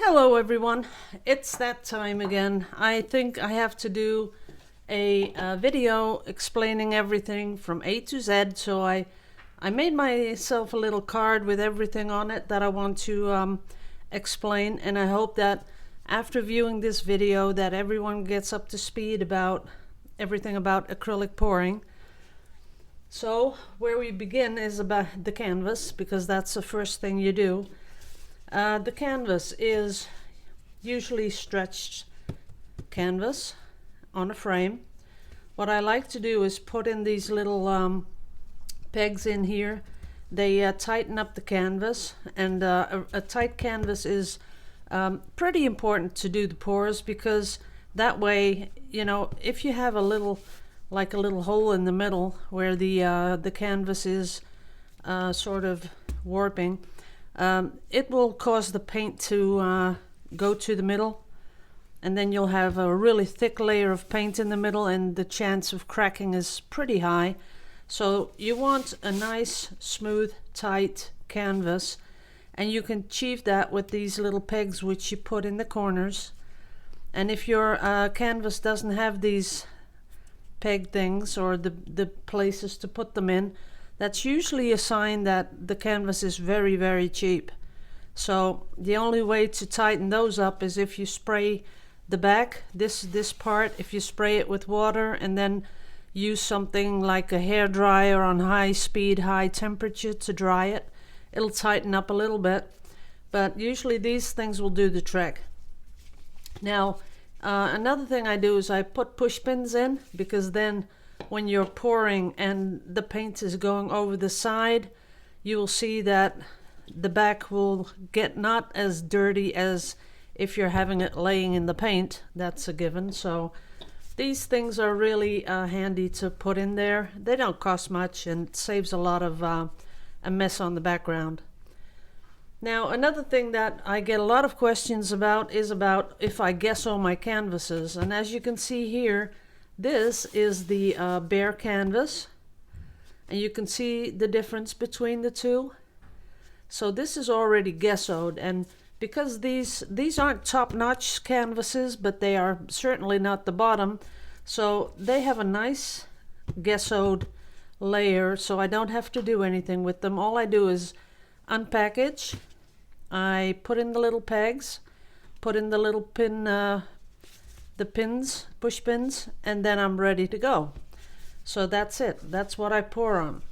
Hello everyone, it's that time again. I think I have to do a video explaining everything from A to Z, so I made myself a little card with everything on it that I want to explain, and I hope that after viewing this video that everyone gets up to speed about everything about acrylic pouring. So where we begin is about the canvas, because that's the first thing you do. The canvas is usually stretched canvas on a frame. What I like to do is put in these little pegs in here. They tighten up the canvas, and a tight canvas is pretty important to do the pours, because that way, you know, if you have a little hole in the middle where the canvas is sort of warping, it will cause the paint to go to the middle, and then you'll have a really thick layer of paint in the middle, and the chance of cracking is pretty high. So you want a nice, smooth, tight canvas, and you can achieve that with these little pegs which you put in the corners. And if your canvas doesn't have these peg things or the places to put them in, that's usually a sign that the canvas is very, very cheap. So the only way to tighten those up is if you spray the back, this part, if you spray it with water and then use something like a hair dryer on high speed, high temperature to dry it, it'll tighten up a little bit. But usually these things will do the trick. Now, another thing I do is I put push pins in, because then when you're pouring and the paint is going over the side, you will see that the back will get not as dirty as if you're having it laying in the paint. That's a given. So these things are really handy to put in there. They don't cost much, and it saves a lot of a mess on the background. Now, another thing that I get a lot of questions about is about if I gesso my canvases. And as you can see here, this is the bare canvas, and you can see the difference between the two. So this is already gessoed, and because these aren't top-notch canvases, but they are certainly not the bottom, so they have a nice gessoed layer, so I don't have to do anything with them. All I do is unpackage. I put in the little pegs, put in the little pins, push pins, and then I'm ready to go. So that's it. That's what I pour on.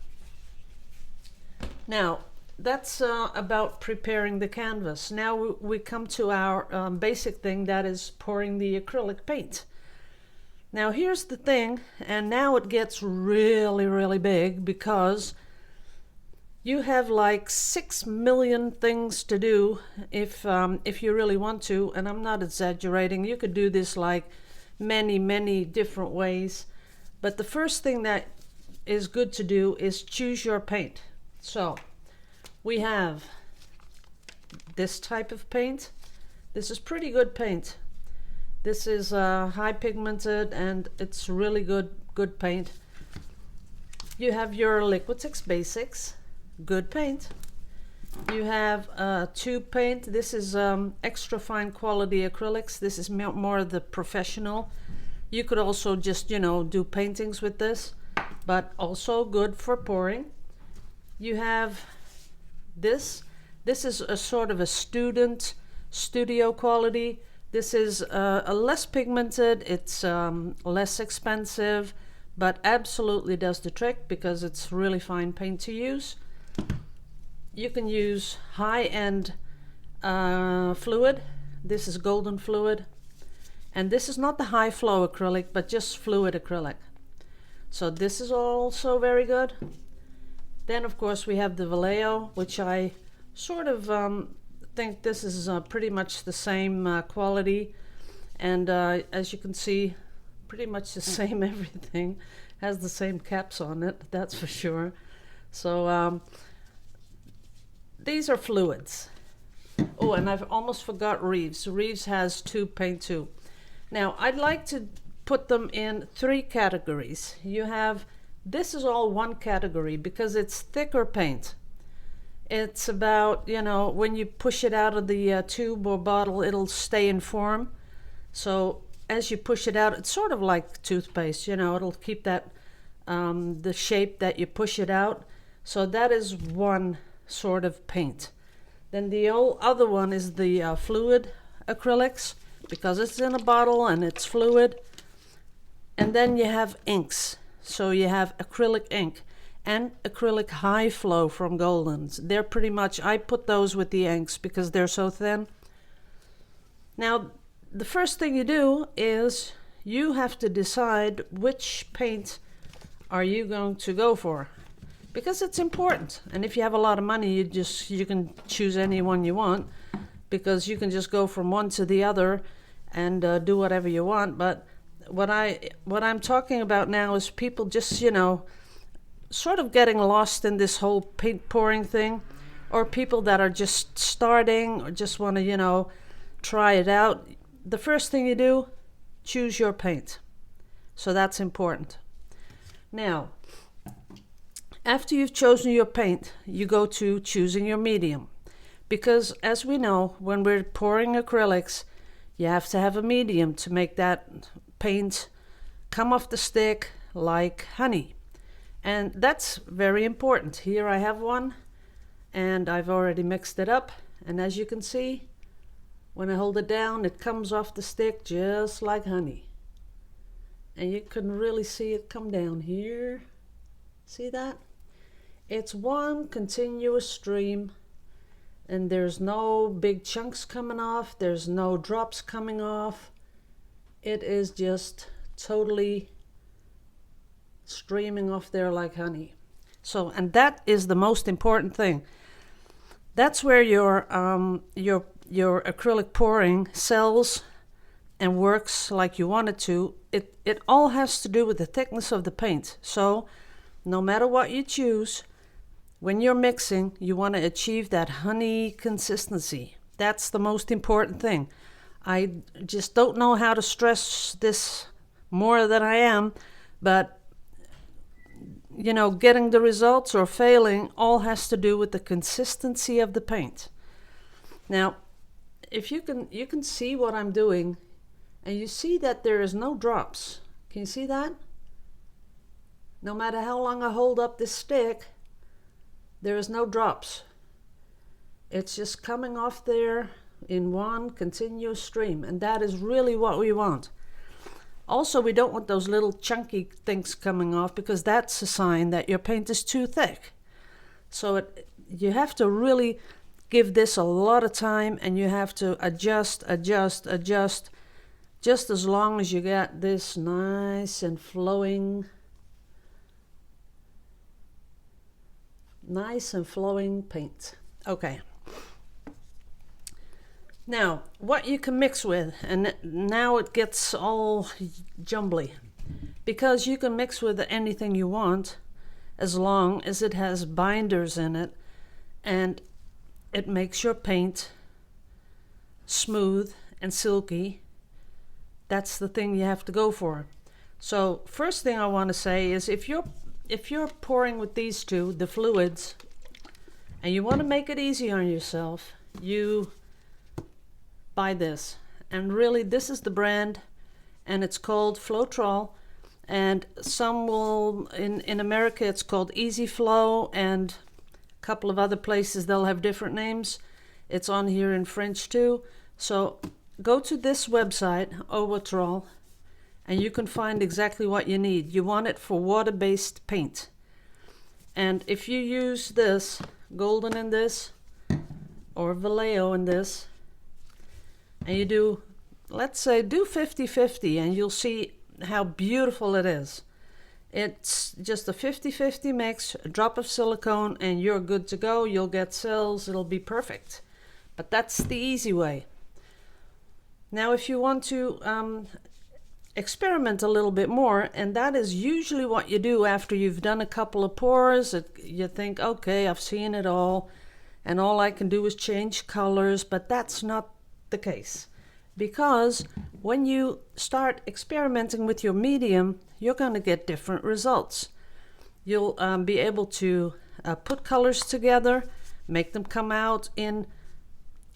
Now, that's about preparing the canvas. Now we come to our basic thing, that is pouring the acrylic paint. Now here's the thing, and now it gets really, really big, because you have like 6 million things to do if you really want to, and I'm not exaggerating. You could do this like many different ways, but the first thing that is good to do is choose your paint. So we have this type of paint. This is pretty good paint. This is high pigmented, and it's really good paint. You have your Liquitex Basics, good paint. You have tube paint. This is extra fine quality acrylics. This is more the professional. You could also just, you know, do paintings with this, but also good for pouring. You have this is a sort of a student studio quality. This is a less pigmented, it's less expensive, but absolutely does the trick, because it's really fine paint to use. You can use high-end fluid. This is golden fluid, and this is not the high flow acrylic, but just fluid acrylic. So this is also very good. Then of course we have the Vallejo, which I sort of think this is pretty much the same quality, and as you can see, pretty much the same everything. Has the same caps on it, that's for sure. So these are fluids. Oh, and I've almost forgot Reeves. Reeves has tube paint too. Now I'd like to put them in 3 categories. You have, this is all one category because it's thicker paint. It's about, you know, when you push it out of the tube or bottle, it'll stay in form. So as you push it out, it's sort of like toothpaste, you know, it'll keep that the shape that you push it out. So that is one sort of paint. Then the other one is the fluid acrylics, because it's in a bottle and it's fluid. And then you have inks. So you have acrylic ink and acrylic high flow from Golden's. They're pretty much, I put those with the inks because they're so thin. Now, the first thing you do is you have to decide which paint are you going to go for, because it's important. And if you have a lot of money, you can choose any one you want, because you can just go from one to the other and do whatever you want. But what I'm talking about now is people just, you know, sort of getting lost in this whole paint pouring thing, or people that are just starting or just want to, you know, try it out. The first thing you do, choose your paint. So that's important. Now, after you've chosen your paint, you go to choosing your medium. Because as we know, when we're pouring acrylics, you have to have a medium to make that paint come off the stick like honey. And that's very important. Here I have one, and I've already mixed it up. And as you can see, when I hold it down, it comes off the stick just like honey. And you can really see it come down here. See that? It's one continuous stream, and there's no big chunks coming off. There's no drops coming off. It is just totally streaming off there like honey. So, and that is the most important thing. That's where your acrylic pouring sells and works like you want it to. It all has to do with the thickness of the paint. So no matter what you choose, when you're mixing, you want to achieve that honey consistency. That's the most important thing. I just don't know how to stress this more than I am, but you know, getting the results or failing all has to do with the consistency of the paint. Now, if you can see what I'm doing, and you see that there is no drops. Can you see that? No matter how long I hold up this stick, there is no drops. It's just coming off there in one continuous stream, and that is really what we want. Also, we don't want those little chunky things coming off, because that's a sign that your paint is too thick. So you have to really give this a lot of time, and you have to adjust, just as long as you get this nice and flowing paint. Okay. Now, what you can mix with, and now it gets all jumbly, because you can mix with anything you want as long as it has binders in it, and it makes your paint smooth and silky. That's the thing you have to go for. So first thing I want to say is, if you're pouring with these two, the fluids, and you want to make it easy on yourself, you buy this. And really, this is the brand, and it's called Floetrol. And some will, in America, it's called Easy Flow, and a couple of other places they'll have different names. It's on here in French too. So go to this website, Floetrol, and you can find exactly what you need. You want it for water-based paint. And if you use this, Golden in this, or Vallejo in this, and you do, let's say, do 50-50, and you'll see how beautiful it is. It's just a 50-50 mix, a drop of silicone, and you're good to go. You'll get cells, it'll be perfect. But that's the easy way. Now, if you want to experiment a little bit more, and that is usually what you do after you've done a couple of pours, you think, okay, I've seen it all, and all I can do is change colors, but that's not the case. Because when you start experimenting with your medium, you're going to get different results. You'll be able to put colors together, make them come out in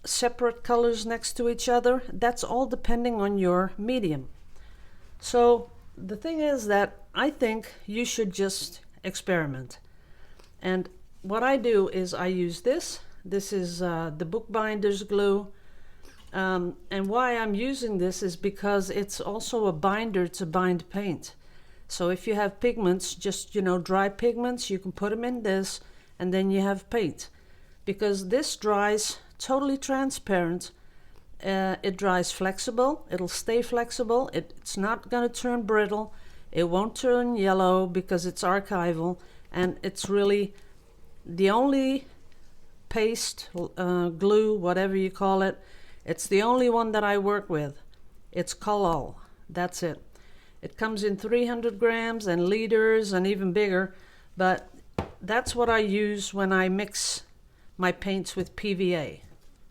separate colors next to each other. That's all depending on your medium. So the thing is that I think you should just experiment. And what I do is I use this. This is the bookbinder's glue. And why I'm using this is because it's also a binder to bind paint. So if you have pigments, just, dry pigments, you can put them in this and then you have paint. Because this dries totally transparent. It dries flexible. It'll stay flexible. It's not going to turn brittle. It won't turn yellow because it's archival. And it's really the only paste, glue, whatever you call it. It's the only one that I work with. It's Collall. That's it. It comes in 300 grams and liters and even bigger. But that's what I use when I mix my paints with PVA.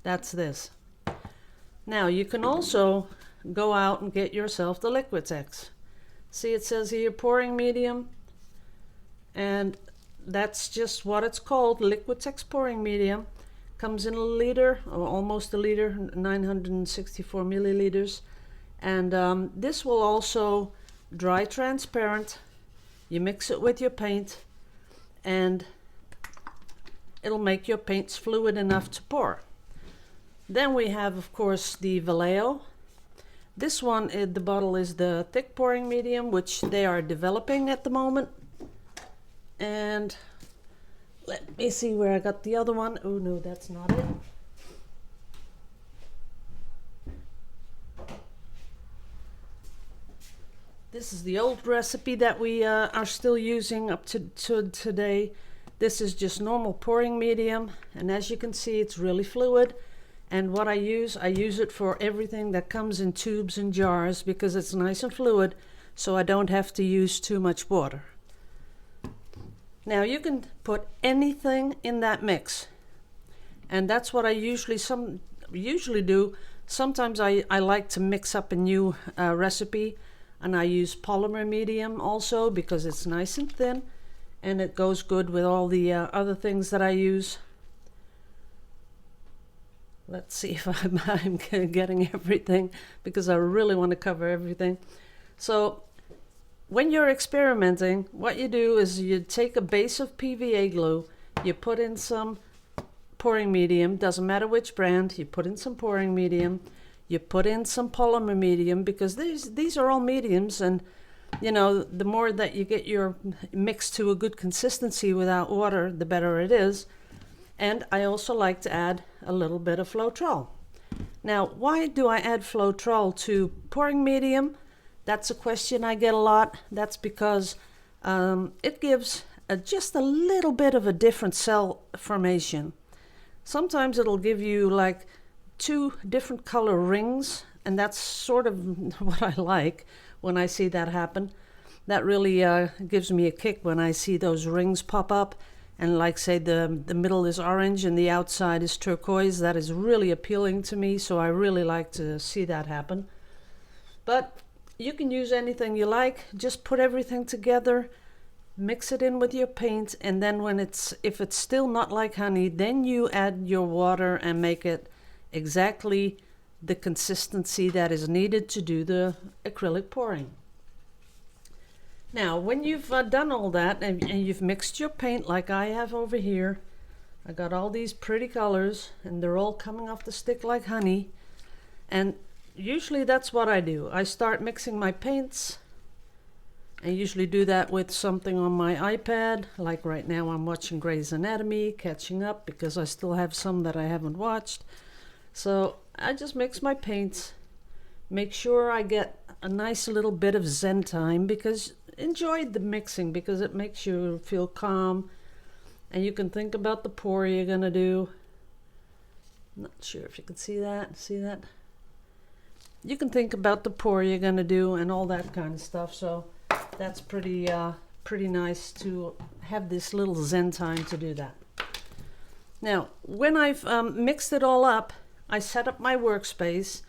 That's this. Now you can also go out and get yourself the Liquitex. See, it says here pouring medium, and that's just what it's called, Liquitex pouring medium. Comes in a liter, or almost a liter, 964 milliliters. And this will also dry transparent. You mix it with your paint and it'll make your paints fluid enough to pour. Then we have, of course, the Vallejo. This one, the bottle is the thick pouring medium, which they are developing at the moment. And let me see where I got the other one. Oh no, that's not it. This is the old recipe that we are still using up to today. This is just normal pouring medium, and as you can see, it's really fluid. And what I use it for everything that comes in tubes and jars because it's nice and fluid, so I don't have to use too much water. Now you can put anything in that mix, and that's what I usually do. Sometimes I like to mix up a new recipe, and I use polymer medium also because it's nice and thin, and it goes good with all the other things that I use. Let's see if I'm getting everything because I really want to cover everything. So when you're experimenting, what you do is you take a base of PVA glue, you put in some pouring medium, doesn't matter which brand, you put in some pouring medium, you put in some polymer medium because these are all mediums, and the more that you get your mix to a good consistency without water, the better it is. And I also like to add a little bit of Floetrol. Now, why do I add Floetrol to pouring medium? That's a question I get a lot. That's because it gives just a little bit of a different cell formation. Sometimes it'll give you like 2 different color rings, and that's sort of what I like when I see that happen. That really gives me a kick when I see those rings pop up. And like say the middle is orange and the outside is turquoise. That is really appealing to me, so I really like to see that happen. But you can use anything you like. Just put everything together, mix it in with your paint, and then if it's still not like honey, then you add your water and make it exactly the consistency that is needed to do the acrylic pouring. Now, when you've done all that and you've mixed your paint like I have over here, I got all these pretty colors and they're all coming off the stick like honey. And usually that's what I do. I start mixing my paints. I usually do that with something on my iPad. Like right now I'm watching Grey's Anatomy, catching up because I still have some that I haven't watched. So I just mix my paints, make sure I get a nice little bit of zen time because enjoy the mixing because it makes you feel calm and you can think about the pour you're gonna do. Not sure if you can see that. See that? You can think about the pour you're gonna do and all that kind of stuff. So that's pretty nice to have this little zen time to do that. Now, when I've mixed it all up, I set up my workspace.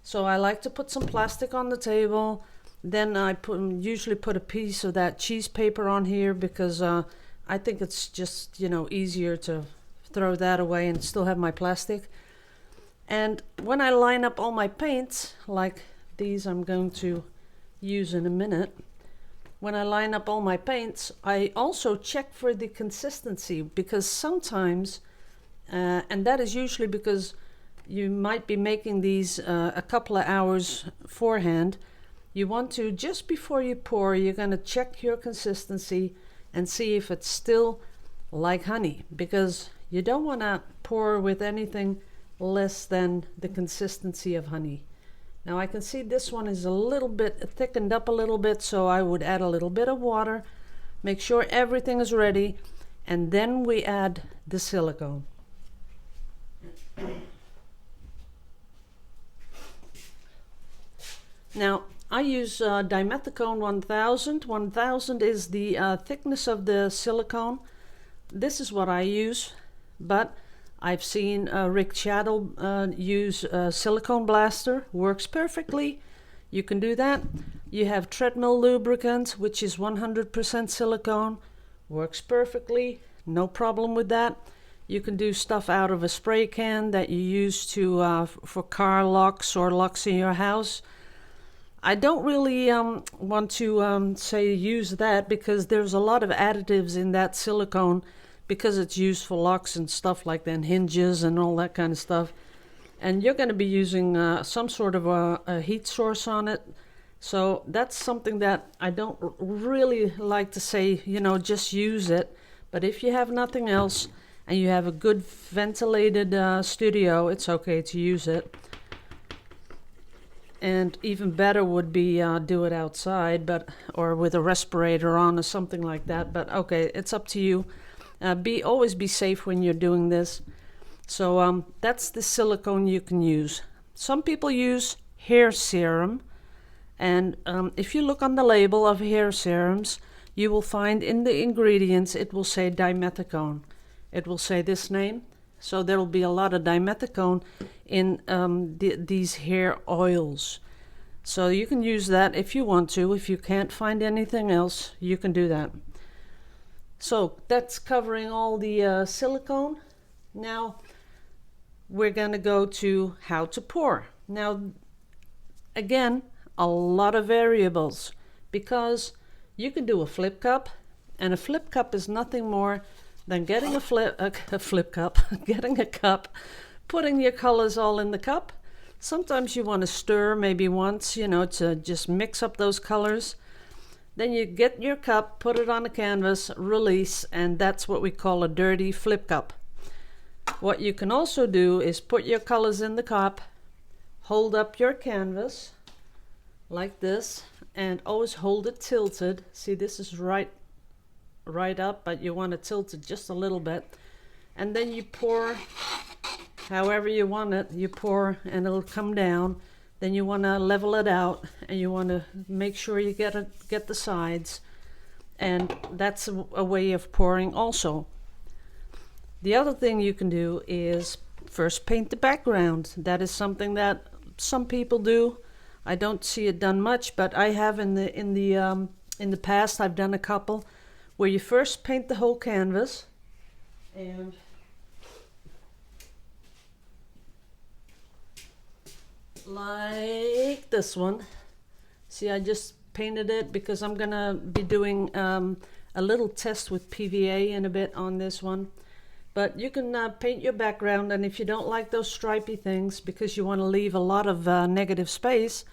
So I like to put some plastic on the table. Then I usually put a piece of that cheese paper on here because I think it's just, easier to throw that away and still have my plastic. And when I line up all my paints, like these I'm going to use in a minute, when I line up all my paints, I also check for the consistency, because sometimes, and that is usually because you might be making these a couple of hours beforehand. You want to, just before you pour, you're going to check your consistency and see if it's still like honey, because you don't want to pour with anything less than the consistency of honey. Now I can see this one is a little bit thickened up a little bit, so I would add a little bit of water, make sure everything is ready, and then we add the silicone. Now I use dimethicone 1000. 1000 is the thickness of the silicone. This is what I use, but I've seen Rick Chattel use silicone blaster, works perfectly. You can do that. You have treadmill lubricant, which is 100% silicone, works perfectly, no problem with that. You can do stuff out of a spray can that you use to for car locks or locks in your house. I don't really want to say use that, because there's a lot of additives in that silicone, because it's used for locks and stuff like that, and hinges and all that kind of stuff. And you're going to be using some sort of a heat source on it. So that's something that I don't really like to say, you know, just use it. But if you have nothing else and you have a good ventilated studio, it's okay to use it. And even better would be do it outside, but or with a respirator on or something like that. But okay, it's up to you. Always be safe when you're doing this. So that's the silicone you can use. Some people use hair serum, and if you look on the label of hair serums, you will find in the ingredients it will say dimethicone. It will say this name. So there will be a lot of dimethicone in these hair oils. So you can use that if you want to. If you can't find anything else, you can do that. So that's covering all the silicone. Now we're going to go to how to pour. Now, again, a lot of variables, because you can do a flip cup, and a flip cup is nothing more than getting a flip cup, getting a cup, putting your colors all in the cup. Sometimes you want to stir maybe once, you know, to just mix up those colors. Then you get your cup, put it on a canvas, release, and that's what we call a dirty flip cup. What you can also do is put your colors in the cup, hold up your canvas like this, and always hold it tilted. See, this is right up, but you want to tilt it just a little bit. And then you pour however you want it. You pour and it'll come down. Then you want to level it out, and you want to make sure you get the sides. And that's a way of pouring also. The other thing you can do is first paint the background. That is something that some people do. I don't see it done much, but I have in the past. I've done a couple where you first paint the whole canvas, and like this one. See, I just painted it because I'm gonna be doing a little test with PVA in a bit on this one. But you can paint your background, and if you don't like those stripy things because you want to leave a lot of negative space,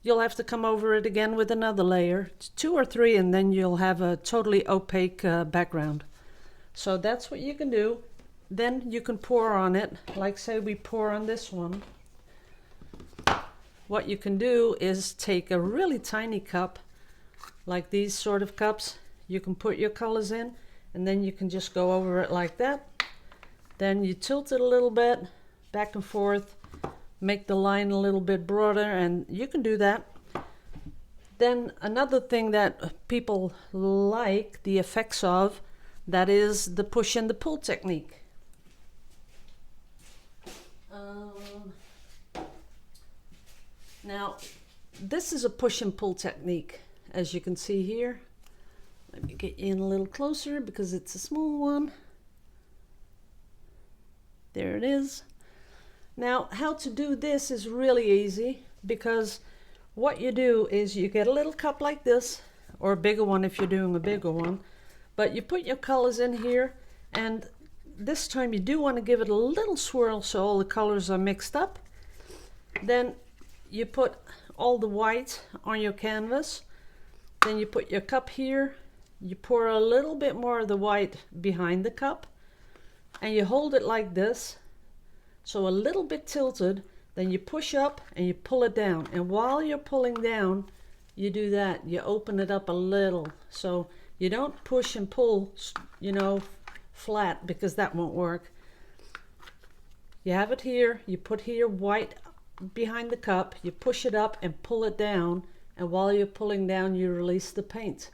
you'll have to come over it again with another layer, 2 or 3, and then you'll have a totally opaque background. So that's what you can do. Then you can pour on it, like say we pour on this one. What you can do is take a really tiny cup, like these sort of cups. You can put your colors in, and then you can just go over it like that. Then you tilt it a little bit, back and forth, make the line a little bit broader, and you can do that. Then another thing that people like the effects of, that is the push and the pull technique. Now, this is a push and pull technique, as you can see here. Let me get you in a little closer because it's a small one. There it is. Now, how to do this is really easy, because what you do is you get a little cup like this, or a bigger one if you're doing a bigger one, but you put your colors in here, and this time you do want to give it a little swirl so all the colors are mixed up. Then you put all the white on your canvas, then you put your cup here, you pour a little bit more of the white behind the cup, and you hold it like this, so a little bit tilted, then you push up and you pull it down. And while you're pulling down, you do that, you open it up a little. So you don't push and pull, you know, flat, because that won't work. You have it here, you put here white behind the cup, you push it up and pull it down, and while you're pulling down, you release the paint.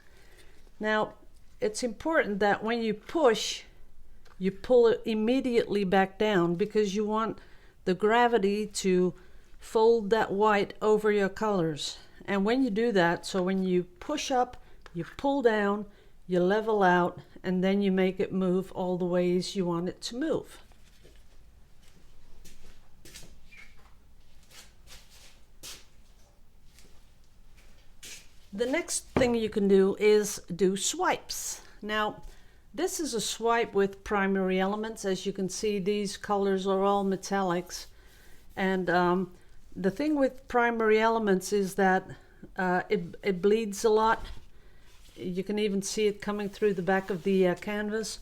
Now, it's important that when you push, you pull it immediately back down, because you want the gravity to fold that white over your colors. And when you do that, so when you push up, you pull down, you level out, and then you make it move all the ways you want it to move. The next thing you can do is do swipes. Now, this is a swipe with primary elements. As you can see, these colors are all metallics. And the thing with primary elements is that it bleeds a lot. You can even see it coming through the back of the canvas.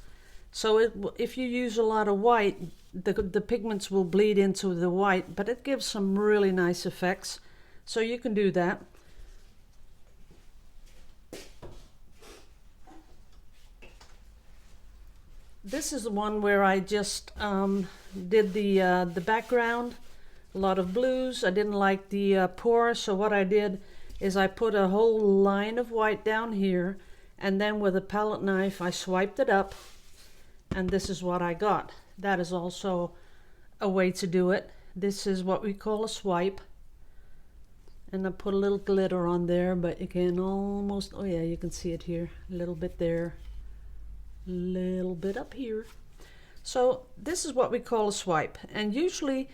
So if you use a lot of white, the pigments will bleed into the white, but it gives some really nice effects. So you can do that. This is the one where I just did the background, a lot of blues. I didn't like the pour, so what I did is I put a whole line of white down here, and then with a palette knife I swiped it up, and this is what I got. That is also a way to do it. This is what we call a swipe, and I put a little glitter on there, but you can almost, oh yeah, you can see it here, a little bit there, little bit up here. So this is what we call a swipe, and usually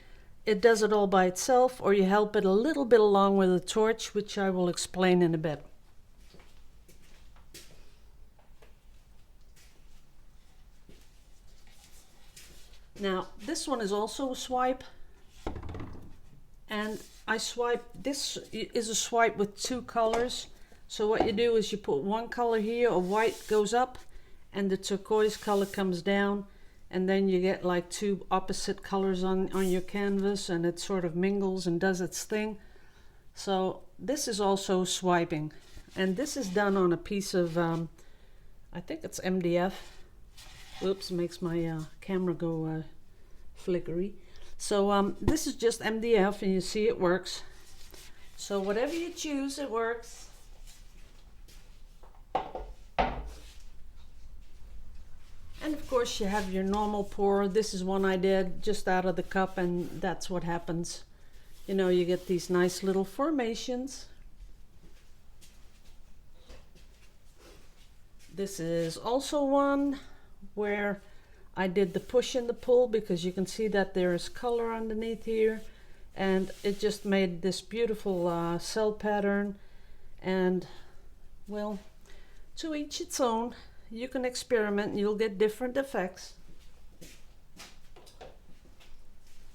it does it all by itself, or you help it a little bit along with a torch, which I will explain in a bit. Now this one is also a swipe, and I swipe, this is a swipe with two colors. So what you do is you put one color here, a white goes up, and the turquoise color comes down, and then you get like two opposite colors on your canvas, and it sort of mingles and does its thing. So this is also swiping, and this is done on a piece of I think it's MDF. Oops, makes my camera go flickery. So this is just MDF, and you see it works. So whatever you choose, it works. And of course you have your normal pour. This is one I did just out of the cup, and that's what happens. You know, you get these nice little formations. This is also one where I did the push and the pull, because you can see that there is color underneath here, and it just made this beautiful cell pattern. And well, to each its own. You can experiment and you'll get different effects.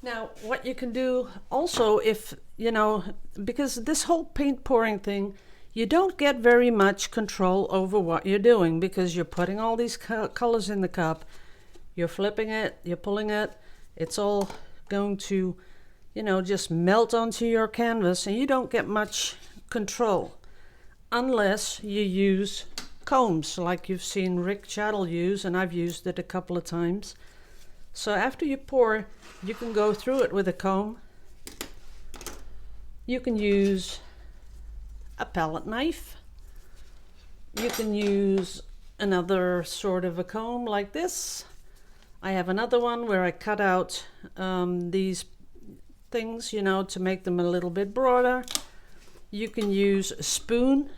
Now, what you can do also, if you know, because this whole paint pouring thing, you don't get very much control over what you're doing, because you're putting all these colors in the cup, you're flipping it, you're pulling it, it's all going to, you know, just melt onto your canvas, and you don't get much control unless you use combs like you've seen Rick Chattel use, and I've used it a couple of times. So after you pour, you can go through it with a comb. You can use a palette knife. You can use another sort of a comb like this. I have another one where I cut out these things, you know, to make them a little bit broader. You can use a spoon.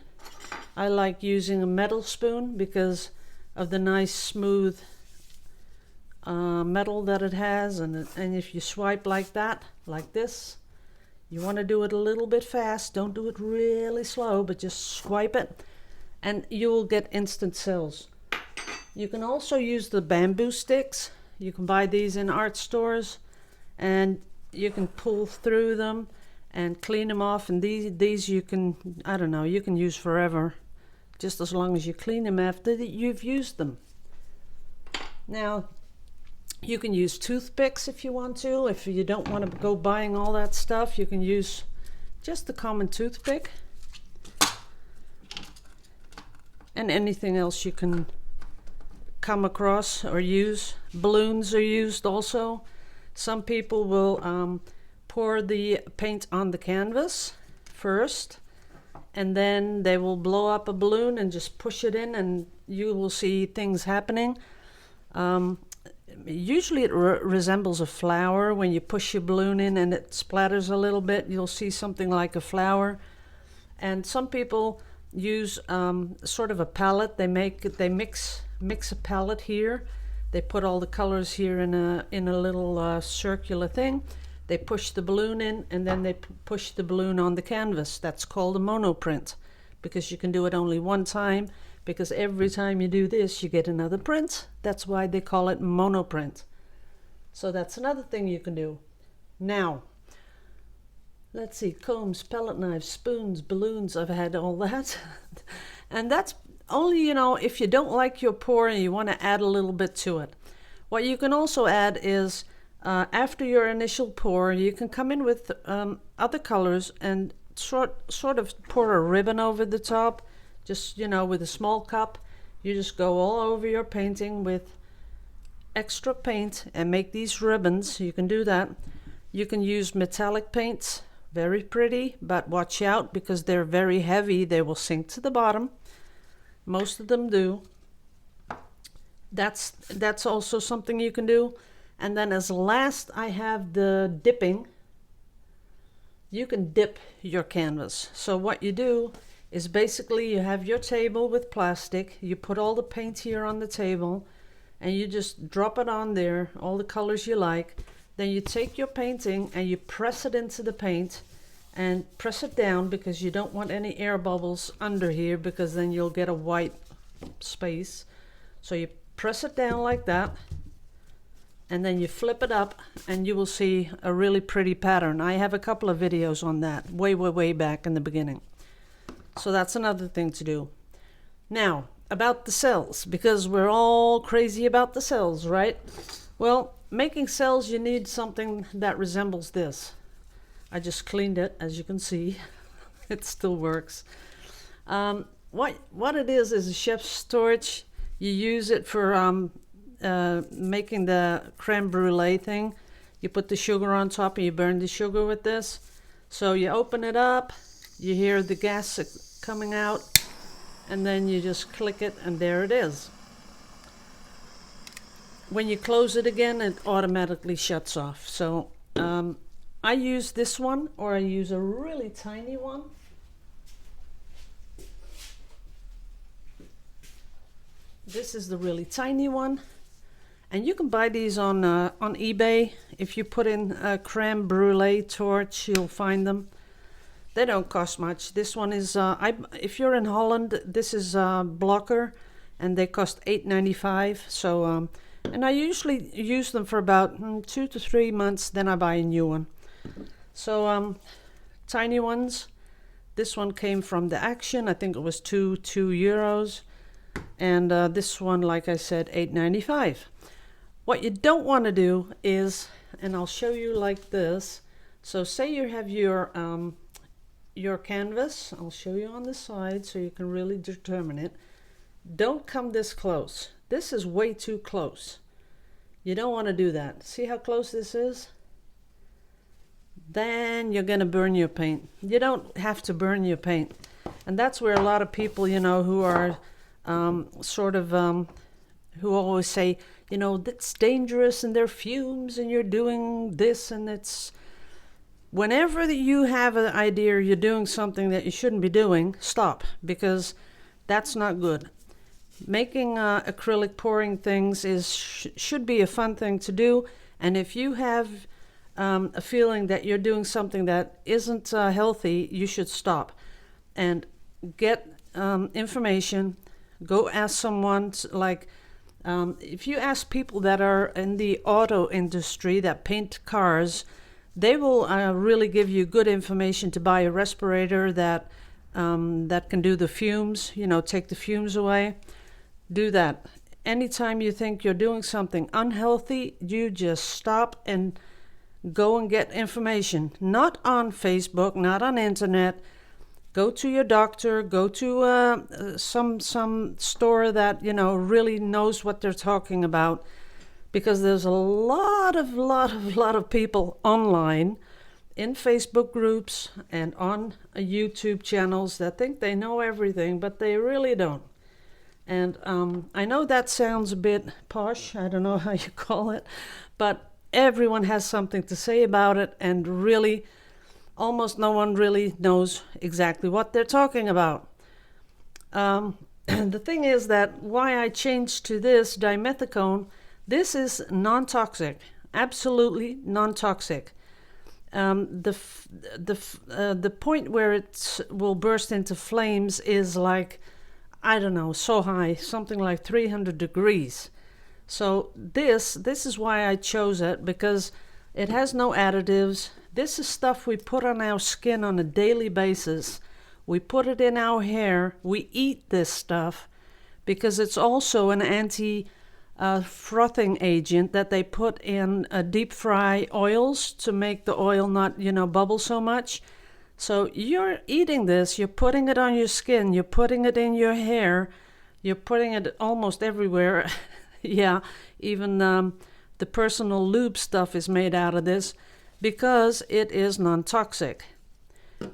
I like using a metal spoon because of the nice smooth metal that it has, and if you swipe like that, like this, you want to do it a little bit fast. Don't do it really slow, but just swipe it, and you will get instant cells. You can also use the bamboo sticks. You can buy these in art stores, and you can pull through them and clean them off. And these you can, I don't know, you can use forever, just as long as you clean them after you've used them. Now, you can use toothpicks if you want to. If you don't want to go buying all that stuff, you can use just the common toothpick. And anything else you can come across or use. Balloons are used also. Some people will pour the paint on the canvas first, and then they will blow up a balloon and just push it in, and you will see things happening. Usually it resembles a flower. When you push your balloon in and it splatters a little bit, you'll see something like a flower. And some people use sort of a palette. They mix a palette here. They put all the colors here in a little circular thing. They push the balloon in, and then they push the balloon on the canvas. That's called a monoprint, because you can do it only one time, because every time you do this you get another print. That's why they call it monoprint. So that's another thing you can do. Now, let's see, combs, palette knives, spoons, balloons, I've had all that. And that's only, you know, if you don't like your pour and you want to add a little bit to it. What you can also add is, after your initial pour, you can come in with other colors and sort of pour a ribbon over the top. Just, you know, with a small cup, you just go all over your painting with extra paint and make these ribbons. You can do that. You can use metallic paints, very pretty, but watch out because they're very heavy. They will sink to the bottom. Most of them do. That's also something you can do. And then as last, I have the dipping. You can dip your canvas. So what you do is basically you have your table with plastic. You put all the paint here on the table, and you just drop it on there, all the colors you like. Then you take your painting and you press it into the paint and press it down, because you don't want any air bubbles under here, because then you'll get a white space. So you press it down like that, and then you flip it up, and you will see a really pretty pattern. I have a couple of videos on that way back in the beginning. So that's another thing to do. Now, about the cells, because we're all crazy about the cells, right? Well, making cells, you need something that resembles this. I just cleaned it, as you can see. It still works. What it is a chef's torch. You use it for making the creme brulee thing. You put the sugar on top and you burn the sugar with this. So you open it up, you hear the gas coming out, and then you just click it, and there it is. When you close it again, it automatically shuts off. So I use this one, or I use a really tiny one. This is the really tiny one, and you can buy these on eBay. If you put in a creme brulee torch, you'll find them. They don't cost much. This one is, if you're in Holland, this is Blocker, and they cost $8.95. So, and I usually use them for about 2 to 3 months, then I buy a new one. So, tiny ones. This one came from the Action. I think it was two euros. And this one, like I said, $8.95. What you don't want to do is, and I'll show you like this. So say you have your canvas. I'll show you on the side so you can really determine it. Don't come this close. This is way too close. You don't want to do that. See how close this is? Then you're going to burn your paint. You don't have to burn your paint. And that's where a lot of people, you know, who are who always say, you know, that's dangerous and there are fumes and you're doing this, and it's, whenever you have an idea you're doing something that you shouldn't be doing, stop, because that's not good. making acrylic pouring things should be a fun thing to do. And if you have a feeling that you're doing something that isn't healthy, you should stop and get information. Go ask someone, like if you ask people that are in the auto industry that paint cars, they will really give you good information to buy a respirator that can do the fumes, take the fumes away. Do that. Anytime you think you're doing something unhealthy, you just stop and go and get information. Not on Facebook, not on internet. Go to your doctor, go to some store that, really knows what they're talking about. Because there's a lot of people online in Facebook groups and on YouTube channels that think they know everything, but they really don't. And I know that sounds a bit posh, I don't know how you call it, but everyone has something to say about it, and really, almost no one really knows exactly what they're talking about. The thing is that why I changed to this dimethicone, this is non-toxic, absolutely non-toxic. The point where it will burst into flames is like, I don't know, so high, something like 300 degrees. So this is why I chose it, because it has no additives. This is stuff we put on our skin on a daily basis. We put it in our hair. We eat this stuff because it's also an anti-frothing agent that they put in deep fry oils to make the oil not, bubble so much. So you're eating this, you're putting it on your skin, you're putting it in your hair, you're putting it almost everywhere. Yeah, even the personal lube stuff is made out of this because it is non-toxic.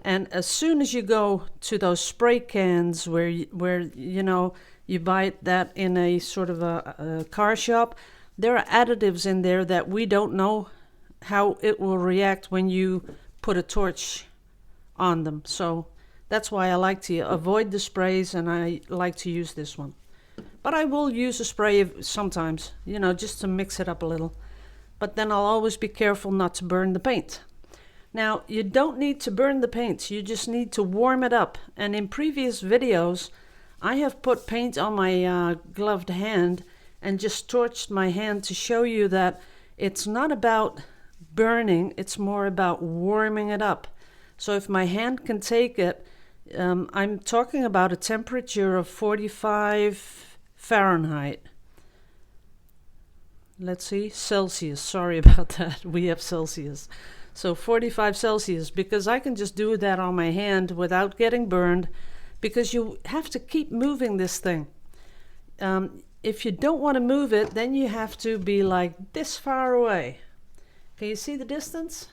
And as soon as you go to those spray cans where you buy that in a sort of a car shop, there are additives in there that we don't know how it will react when you put a torch on them. So that's why I like to avoid the sprays, and I like to use this one. But I will use a spray sometimes, just to mix it up a little. But then I'll always be careful not to burn the paint. Now, you don't need to burn the paint, you just need to warm it up. And in previous videos, I have put paint on my gloved hand and just torched my hand to show you that it's not about burning, it's more about warming it up. So if my hand can take it, I'm talking about a temperature of 45 Fahrenheit. Let's see, Celsius, sorry about that, we have Celsius. So 45 Celsius, because I can just do that on my hand without getting burned, because you have to keep moving this thing. If you don't want to move it, then you have to be like this far away. Can you see the distance?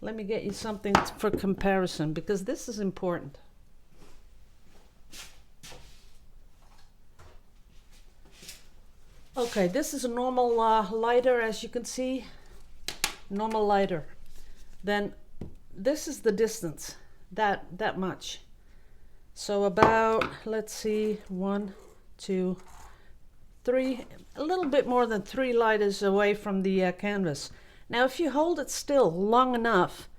Let me get you something for comparison, because this is important. Okay, this is a normal lighter, as you can see. Normal lighter. Then this is the distance, that much. So about, let's see, 1, 2, 3, a little bit more than 3 lighters away from the canvas. Now if you hold it still long enough,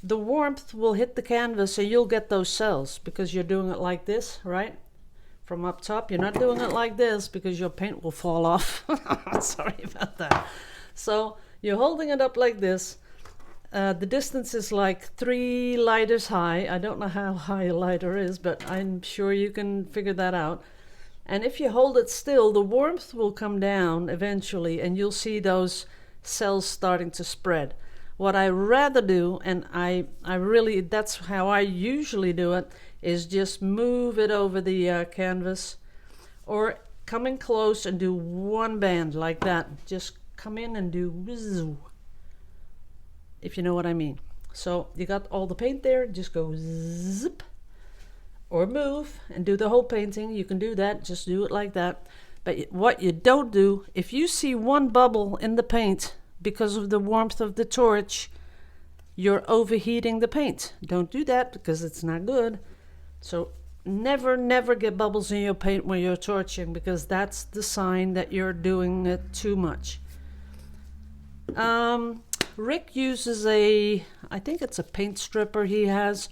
the warmth will hit the canvas and you'll get those cells, because you're doing it like this, right? From up top. You're not doing it like this because your paint will fall off. Sorry about that. So you're holding it up like this. The distance is like 3 lighters high. I don't know how high a lighter is, but I'm sure you can figure that out. And if you hold it still, the warmth will come down eventually and you'll see those cells starting to spread. What I rather do, and I really, that's how I usually do it, is just move it over the canvas, or come in close and do one band like that. Just come in and do whiz, if you know what I mean. So you got all the paint there, just go zip, or move and do the whole painting. You can do that, just do it like that. But what you don't do, if you see one bubble in the paint because of the warmth of the torch, you're overheating the paint. Don't do that because it's not good. So never get bubbles in your paint when you're torching, because that's the sign that you're doing it too much. Rick uses I think it's a paint stripper he has.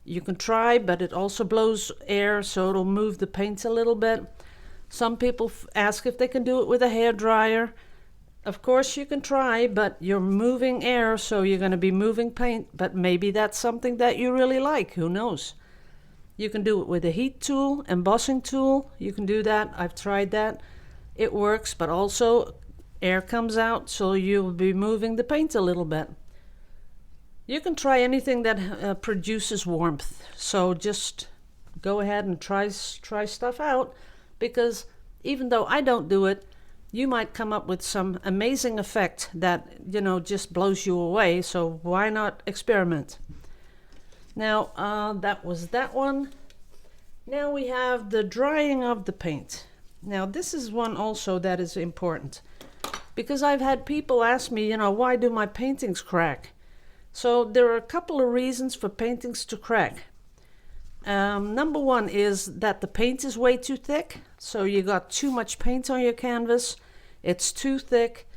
You can try, but it also blows air, so it'll move the paint a little bit. Some people ask if they can do it with a hair dryer. Of course you can try, but you're moving air, so you're going to be moving paint, but maybe that's something that you really like, who knows. You can do it with a heat tool, embossing tool, you can do that. I've tried that. It works, but also air comes out, so you'll be moving the paint a little bit. You can try anything that produces warmth, so just go ahead and try stuff out, because even though I don't do it, you might come up with some amazing effect that, you know, just blows you away, so why not experiment? Now, that was that one. Now we have the drying of the paint. Now this is one also that is important, because I've had people ask me, you know, why do my paintings crack? So there are a couple of reasons for paintings to crack. Number one is that the paint is way too thick. So you got too much paint on your canvas. It's too thick.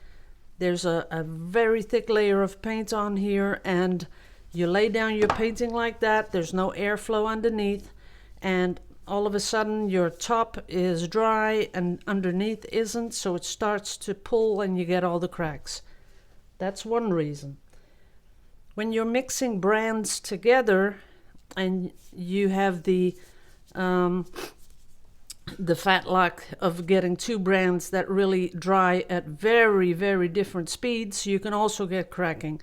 There's a very thick layer of paint on here, and you lay down your painting like that. There's no airflow underneath, and all of a sudden your top is dry and underneath isn't, so it starts to pull and you get all the cracks. That's one reason. When you're mixing brands together and you have the fat luck of getting two brands that really dry at very, very different speeds, you can also get cracking.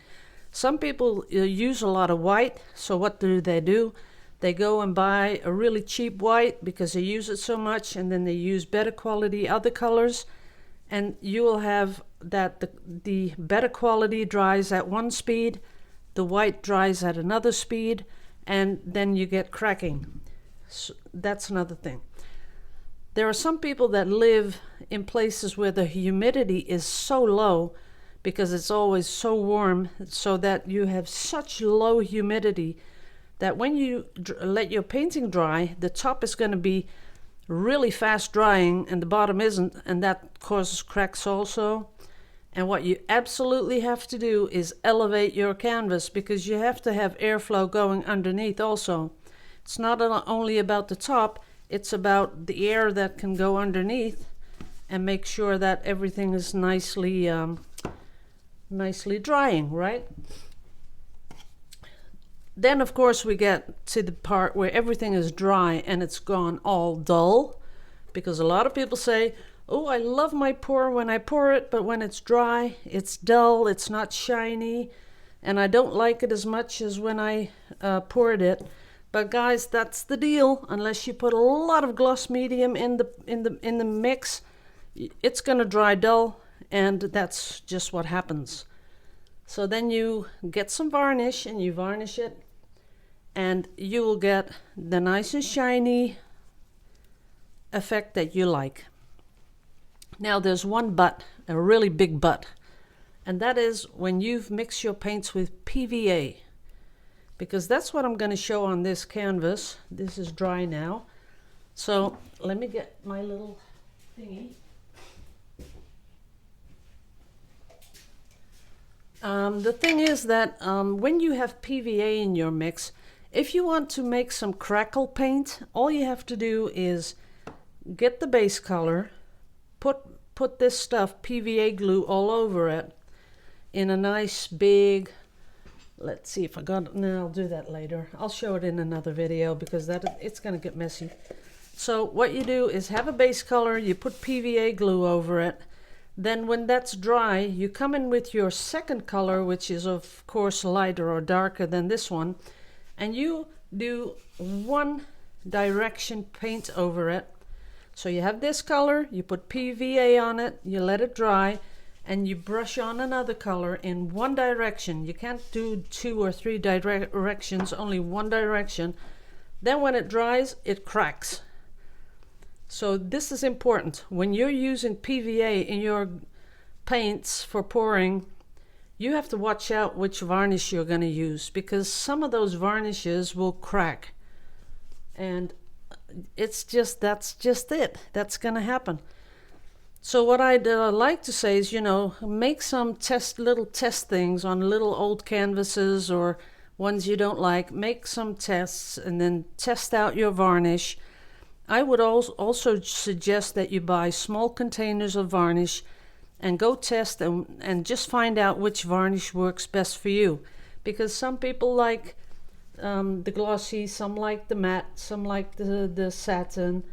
Some people use a lot of white, so what do? They go and buy a really cheap white because they use it so much, and then they use better quality other colors, and you will have that the better quality dries at one speed, the white dries at another speed, and then you get cracking. So that's another thing. There are some people that live in places where the humidity is so low because it's always so warm, so that you have such low humidity that when you let your painting dry, the top is going to be really fast drying and the bottom isn't, and that causes cracks also. And what you absolutely have to do is elevate your canvas, because you have to have airflow going underneath also. It's not only about the top, it's about the air that can go underneath, and make sure that everything is nicely drying, right? Then of course we get to the part where everything is dry and it's gone all dull, because a lot of people say, oh, I love my pour when I pour it, but when it's dry, it's dull, it's not shiny, and I don't like it as much as when I poured it. But guys, that's the deal. Unless you put a lot of gloss medium in the mix, it's gonna dry dull, and that's just what happens. So then you get some varnish and you varnish it, and you will get the nice and shiny effect that you like. Now there's one but, a really big but, and that is when you've mixed your paints with PVA, because that's what I'm going to show on this canvas. This is dry now, so let me get my little thingy. The thing is that when you have PVA in your mix, if you want to make some crackle paint, all you have to do is get the base color, put this stuff, PVA glue, all over it in a nice big, let's see if I got it. No, I'll do that later. I'll show it in another video, because it's going to get messy. So what you do is have a base color, you put PVA glue over it. Then when that's dry, you come in with your second color, which is of course lighter or darker than this one, and you do one direction paint over it. So you have this color, you put PVA on it, you let it dry, and you brush on another color in one direction. You can't do 2 or 3 directions, only one direction. Then when it dries, it cracks. So this is important. When you're using PVA in your paints for pouring, you have to watch out which varnish you're going to use, because some of those varnishes will crack. And it's just, that's just it. That's going to happen. So what I'd like to say is, make some little test things on little old canvases or ones you don't like. Make some tests and then test out your varnish. I would also suggest that you buy small containers of varnish and go test and just find out which varnish works best for you. Because some people like the glossy, some like the matte, some like the satin.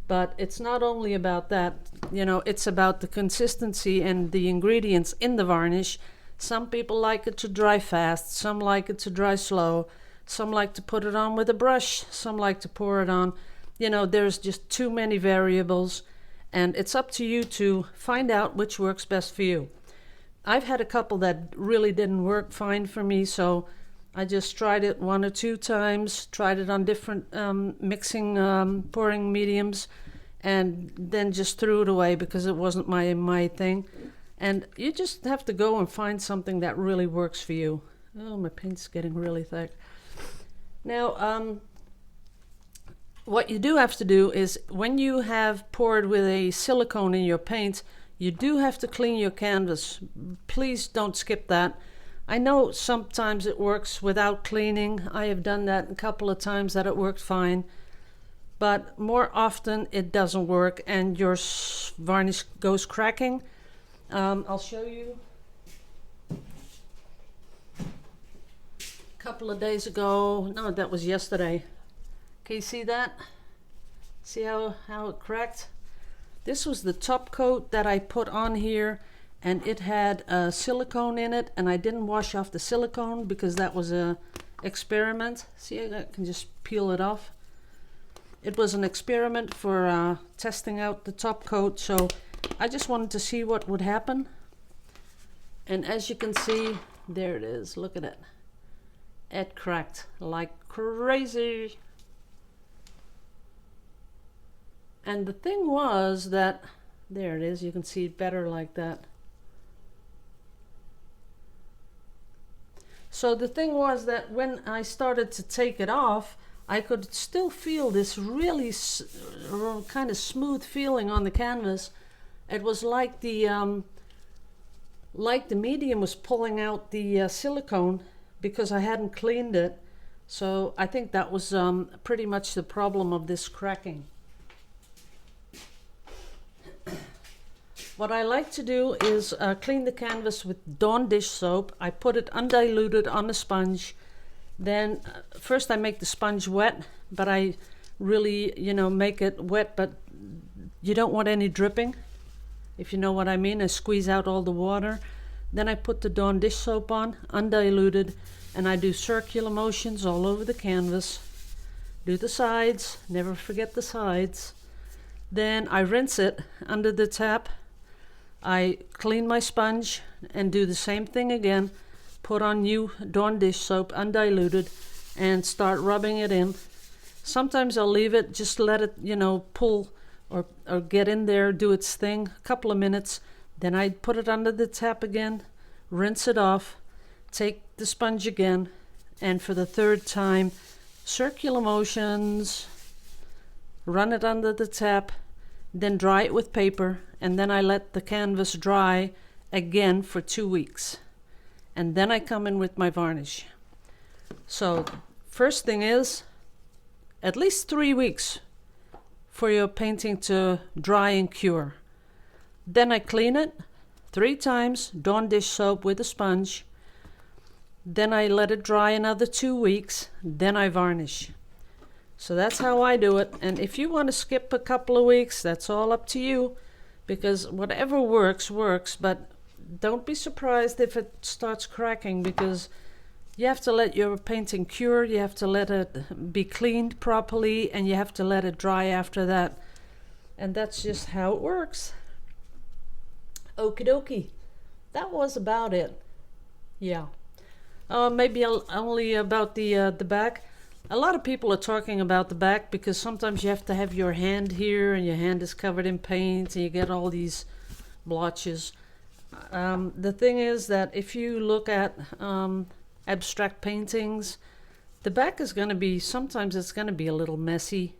But it's not only about that, it's about the consistency and the ingredients in the varnish. Some people like it to dry fast, some like it to dry slow, some like to put it on with a brush, some like to pour it on. There's just too many variables, and it's up to you to find out which works best for you. I've had a couple that really didn't work fine for me, so I just tried it 1 or 2 times, tried it on different mixing, pouring mediums, and then just threw it away because it wasn't my thing. And you just have to go and find something that really works for you. Oh, my paint's getting really thick. Now, what you do have to do is when you have poured with a silicone in your paint, you do have to clean your canvas. Please don't skip that. I know sometimes it works without cleaning. I have done that a couple of times that it worked fine. But more often it doesn't work and your varnish goes cracking. I'll show you. A couple of days ago, no, that was yesterday. Can you see that? See how it cracked? This was the top coat that I put on here, and it had silicone in it, and I didn't wash off the silicone because that was a experiment. See, I can just peel it off. It was an experiment for testing out the top coat, so I just wanted to see what would happen. And as you can see, there it is. Look at it. It cracked like crazy. And the thing was that, there it is, you can see it better like that. So the thing was that when I started to take it off, I could still feel this really kind of smooth feeling on the canvas. It was like the medium was pulling out the silicone because I hadn't cleaned it. So I think that was pretty much the problem of this cracking. What I like to do is clean the canvas with Dawn dish soap. I put it undiluted on a sponge. Then first I make the sponge wet, but I really, make it wet, but you don't want any dripping, if you know what I mean. I squeeze out all the water. Then I put the Dawn dish soap on, undiluted, and I do circular motions all over the canvas. Do the sides, never forget the sides. Then I rinse it under the tap. I clean my sponge and do the same thing again. Put on new Dawn dish soap, undiluted, and start rubbing it in. Sometimes I'll leave it, just let it, pull or get in there, do its thing, a couple of minutes. Then I put it under the tap again, rinse it off, take the sponge again, and for the third time, circular motions, run it under the tap, then dry it with paper, and then I let the canvas dry again for 2 weeks. And then I come in with my varnish. So first thing is at least 3 weeks for your painting to dry and cure. Then I clean it 3 times, Dawn dish soap with a sponge. Then I let it dry another 2 weeks, then I varnish. So that's how I do it. And if you want to skip a couple of weeks, that's all up to you, because whatever works, works. But don't be surprised if it starts cracking, because you have to let your painting cure, you have to let it be cleaned properly, and you have to let it dry after that. And that's just how it works. Okie dokie. That was about it. Yeah. Maybe only about the back. A lot of people are talking about the back because sometimes you have to have your hand here and your hand is covered in paint and you get all these blotches. The thing is that if you look at abstract paintings, the back is going to be, sometimes it's going to be a little messy.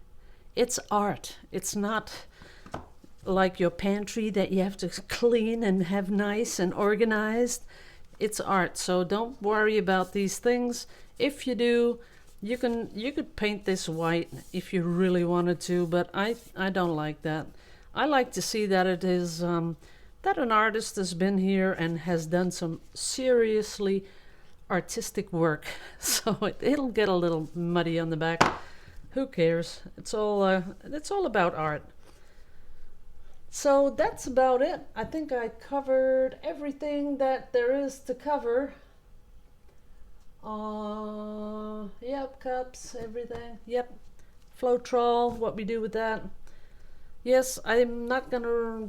It's art. It's not like your pantry that you have to clean and have nice and organized. It's art, so don't worry about these things. If you do, you could paint this white if you really wanted to, but I don't like that. I like to see that it is that an artist has been here and has done some seriously artistic work. So it'll get a little muddy on the back. Who cares? It's all about art. So that's about it. I think I covered everything that there is to cover. Yep, cups, everything. Yep, Floetrol, what we do with that. Yes, I'm not gonna,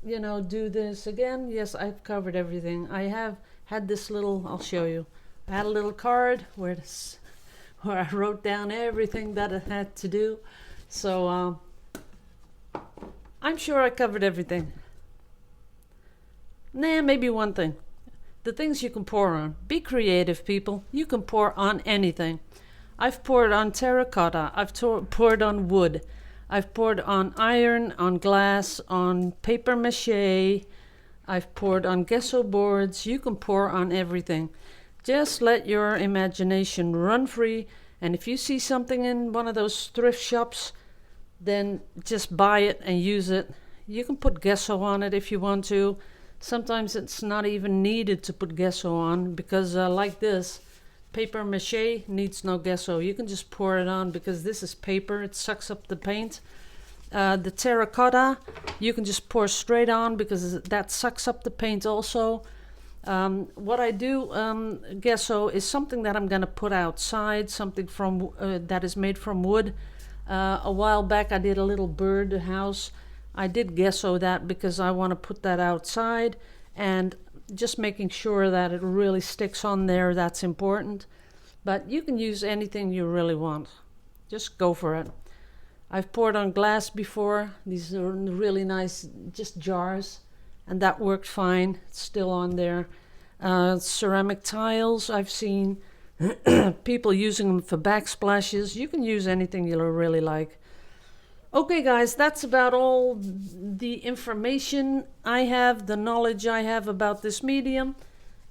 do this again. Yes, I've covered everything. I have had this little, I'll show you. I had a little card where I wrote down everything that I had to do. So, I'm sure I covered everything. Nah, maybe one thing. The things you can pour on. Be creative, people. You can pour on anything. I've poured on terracotta. I've poured on wood. I've poured on iron, on glass, on paper mache. I've poured on gesso boards. You can pour on everything. Just let your imagination run free. And if you see something in one of those thrift shops, then just buy it and use it. You can put gesso on it if you want to. Sometimes it's not even needed to put gesso on because like this, paper mache needs no gesso. You can just pour it on because this is paper. It sucks up the paint. The terracotta, you can just pour straight on because that sucks up the paint also. What I do, gesso, is something that I'm going to put outside, something from that is made from wood. A while back I did a little bird house. I did gesso that because I want to put that outside, and just making sure that it really sticks on there, that's important. But you can use anything you really want. Just go for it. I've poured on glass before. These are really nice, just jars, and that worked fine. It's still on there. Ceramic tiles, I've seen people using them for backsplashes. You can use anything you really like. Okay, guys, that's about all the information I have, the knowledge I have about this medium.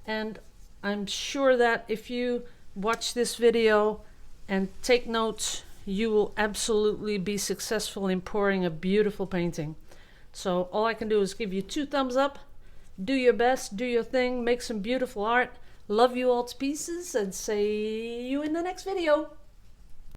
And I'm sure that if you watch this video and take notes, you will absolutely be successful in pouring a beautiful painting. So all I can do is give you 2 thumbs up. Do your best, do your thing, make some beautiful art. Love you all to pieces, and see you in the next video.